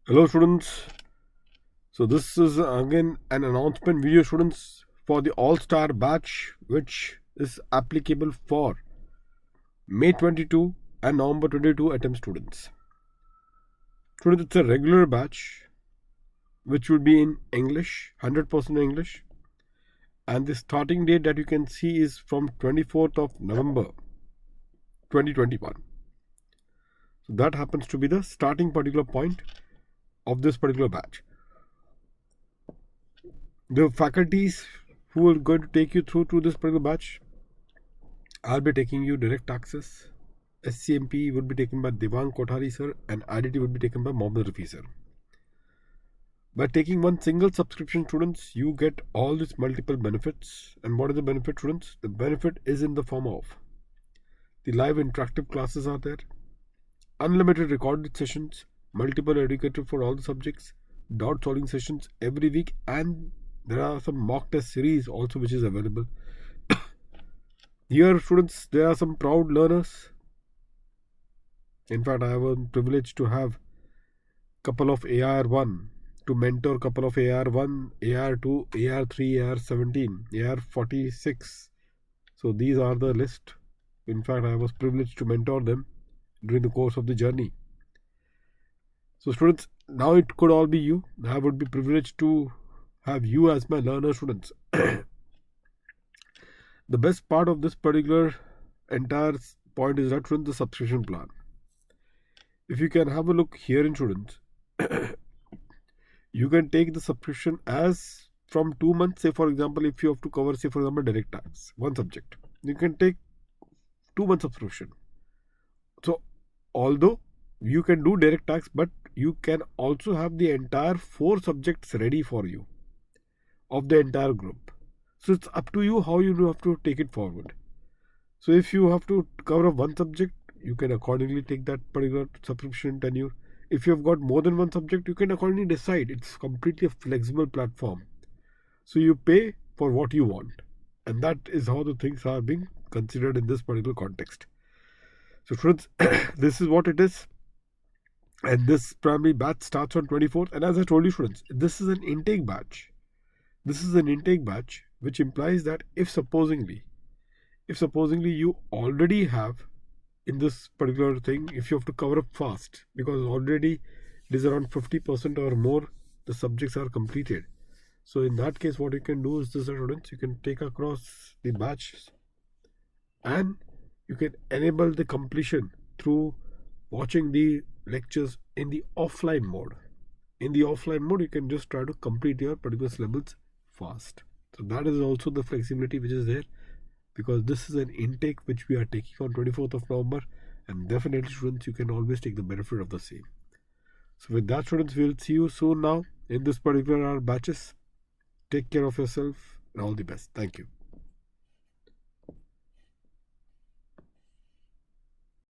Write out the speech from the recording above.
Hello students. So this is again an announcement video students for the all-star batch which is applicable for May 22 and November 22 attempt students. Students, it's a regular batch which will be in English, 100% English, and the starting date that you can see is from 24th of November 2021. So that happens to be the starting particular point of this particular batch. The faculties who are going to take you through to this particular batch, I'll be taking you direct access. SCMP would be taken by Devang Kothari sir and IDT would be taken by Mohammed Rafi sir. By taking one single subscription students, you get all these multiple benefits. And what are the benefit students? The benefit is in the form of the live interactive classes are there, unlimited recorded sessions, multiple educator for all the subjects, doubt solving sessions every week, and there are some mock test series also which is available. Here students, there are some proud learners. In fact, I have a privilege to have couple of AR1 to mentor couple of AR1, AR2, AR3, AR17, AR46. So these are the list. In fact, I was privileged to mentor them during the course of the journey. So students, now it could all be you. I would be privileged to have you as my learner students. The best part of this particular entire point is that the subscription plan. If you can have a look here in students, you can take the subscription as from 2 months. Say for example, if you have to cover, say for example, direct tax, one subject, you can take 2 months subscription. So although you can do direct tax, but you can also have the entire 4 subjects ready for you of the entire group. So it's up to you how you have to take it forward. So if you have to cover up one subject, you can accordingly take that particular subscription tenure. If you have got more than one subject, you can accordingly decide. It's completely a flexible platform. So you pay for what you want. And that is how the things are being considered in this particular context. So friends, this is what it is. And this primary batch starts on 24th. And as I told you, friends, this is an intake batch. This is an intake batch, which implies that if supposingly you already have in this particular thing, if you have to cover up fast, because already it is around 50% or more, the subjects are completed. So in that case, what you can do is this, students, you can take across the batch and you can enable the completion through watching the lectures in the offline mode. In the offline mode, you can just try to complete your particular syllabus fast. So that is also the flexibility which is there, because this is an intake which we are taking on 24th of November, and definitely students, you can always take the benefit of the same. So with that, students, we will see you soon now in this particular batches. Take care of yourself and all the best. Thank you.